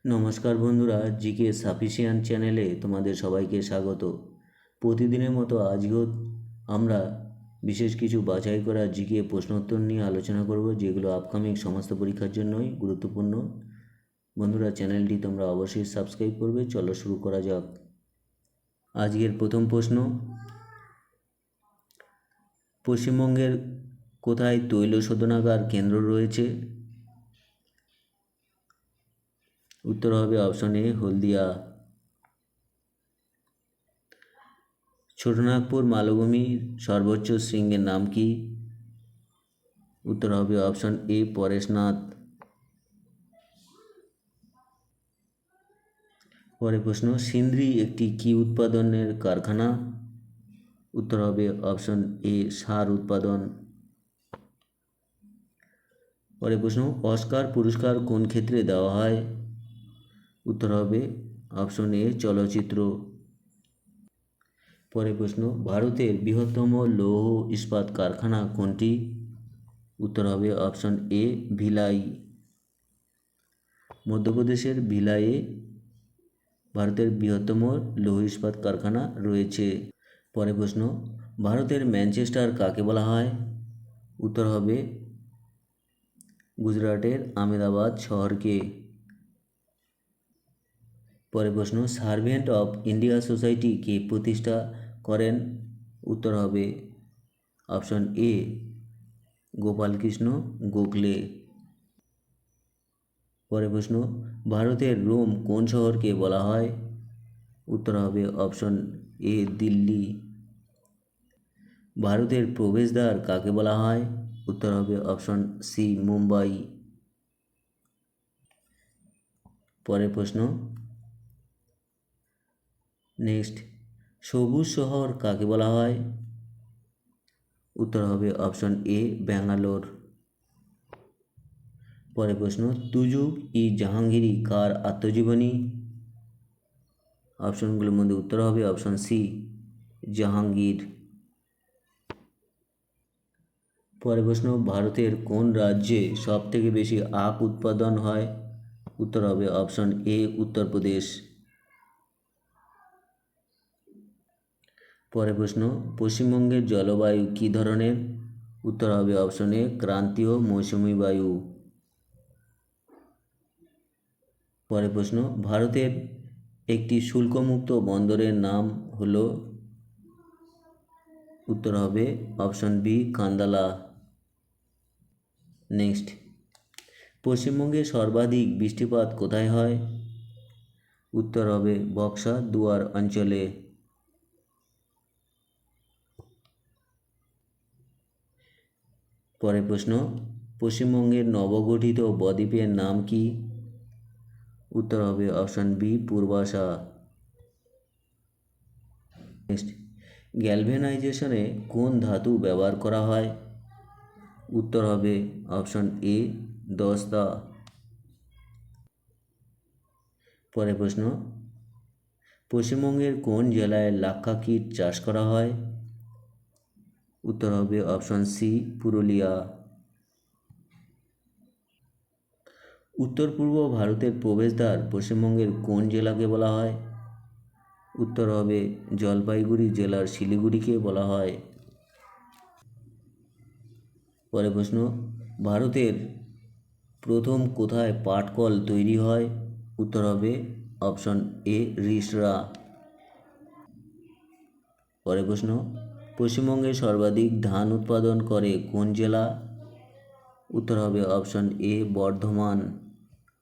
নমস্কার বন্ধুরা, GK sufficient চ্যানেলে তোমাদের সবাইকে স্বাগত। প্রতিদিনের মতো আজকেও আমরা বিশেষ কিছু বাছাই করা জিকে প্রশ্নোত্তর নিয়ে আলোচনা করব, যেগুলো আপকামিং সমস্ত পরীক্ষার জন্যই গুরুত্বপূর্ণ। বন্ধুরা, চ্যানেলটি তোমরা অবশ্যই সাবস্ক্রাইব করবে। চলো শুরু করা যাক। আজকের প্রথম প্রশ্ন, পশ্চিমবঙ্গের কোথায় তৈল শোধনাগার কেন্দ্র রয়েছে? উত্তর হবে অপশন এ, হলদিয়া। ছোটনাগপুর মালভূমির সর্বোচ্চ শৃঙ্গের নাম কি? উত্তর হবে অপশন এ, পরেশনাথ। পরের প্রশ্ন, সিন্দ্রি একটি কি উৎপাদনের কারখানা? উত্তর হবে অপশন এ, সার উৎপাদন। পরের প্রশ্ন, অস্কার পুরস্কার কোন ক্ষেত্রে দেওয়া হয়? উত্তর হবে অপশন এ, চলচ্চিত্র। পরের প্রশ্ন, ভারতের বৃহত্তম লৌহ ইস্পাত কারখানা কোনটি? উত্তর হবে অপশন এ, ভিলাই। মধ্যপ্রদেশের ভিলাইয়ে ভারতের বৃহত্তম লৌহ ইস্পাত কারখানা রয়েছে। পরের প্রশ্ন, ভারতের ম্যানচেস্টার কাকে বলা হয়? উত্তর হবে গুজরাটের আহমেদাবাদ শহরকে। পরের প্রশ্ন, সার্ভেন্ট অফ ইন্ডিয়া সোসাইটি কে প্রতিষ্ঠা করেন? উত্তর হবে অপশন এ, গোপালকৃষ্ণ গোখলে। পরের প্রশ্ন, ভারতের রোম কোন শহরকে বলা হয়? উত্তর হবে অপশন এ, দিল্লি। ভারতের প্রবেশদ্বার কাকে বলা হয়? উত্তর হবে অপশন সি, মুম্বাই। পরের প্রশ্ন, নেক্সট, সবুজ শহর কাকে বলা হয়? উত্তর হবে অপশন এ, ব্যাঙ্গালোর। পরের প্রশ্ন, তুজুক ই জাহাঙ্গীরি কার আত্মজীবনী? অপশনগুলোর মধ্যে উত্তর হবে অপশন সি, জাহাঙ্গীর। পরের প্রশ্ন, ভারতের কোন রাজ্যে সবথেকে বেশি আখ উৎপাদন হয়? উত্তর হবে অপশন এ, উত্তরপ্রদেশ। পরের প্রশ্ন, পশ্চিমবঙ্গের জলবায়ু কী ধরনের? উত্তর হবে অপশন এ, ক্রান্তীয় মৌসুমী বায়ু। পরের প্রশ্ন, ভারতের একটি শুল্কমুক্ত বন্দরের নাম হলো? উত্তর হবে অপশন বি, কান্দালা। নেক্সট, পশ্চিমবঙ্গে সর্বাধিক বৃষ্টিপাত কোথায় হয়? উত্তর হবে বক্সা দুয়ার অঞ্চলে। পরের প্রশ্ন, পশ্চিমবঙ্গের নবগঠিত বদ্বীপের নাম কি? উত্তর হবে অপশন বি, পূর্বাশা। নেক্সট, গ্যালভেনাইজেশনে কোন ধাতু ব্যবহার করা হয়? উত্তর হবে অপশন এ, দস্তা। পরের প্রশ্ন, পশ্চিমবঙ্গের কোন জেলায় লাক্ষা কীট চাষ করা হয়? উত্তর হবে অপশন সি, পুরুলিয়া। উত্তর পূর্ব ভারতের প্রবেশদ্বার পশ্চিমবঙ্গের কোন জেলাকে বলা হয়? উত্তর হবে জলপাইগুড়ি জেলার শিলিগুড়িকে বলা হয়। পরের প্রশ্ন, ভারতের প্রথম কোথায় পাটকল তৈরি হয়? উত্তর হবে অপশন এ, রিষড়া। পরের প্রশ্ন, পশ্চিমবঙ্গে সর্বাধিক ধান উৎপাদন করে কোন জেলা? উত্তর হবে অপশন এ, বর্ধমান।